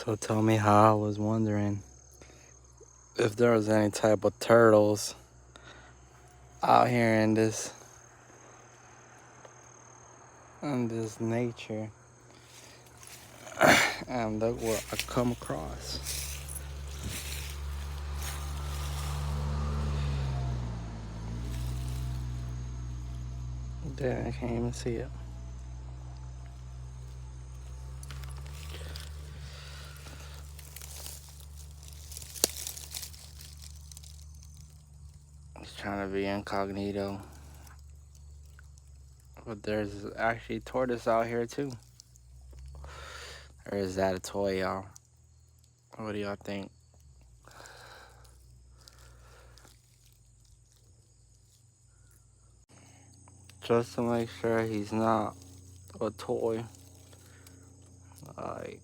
So tell me how I was wondering if there was any type of turtles out here in this nature, and look what I come across. Damn, I can't even see it. It's trying to be incognito, but there's actually tortoise out here too. Or is that a toy, y'all? What do y'all think? Just to make sure he's not a toy. Like,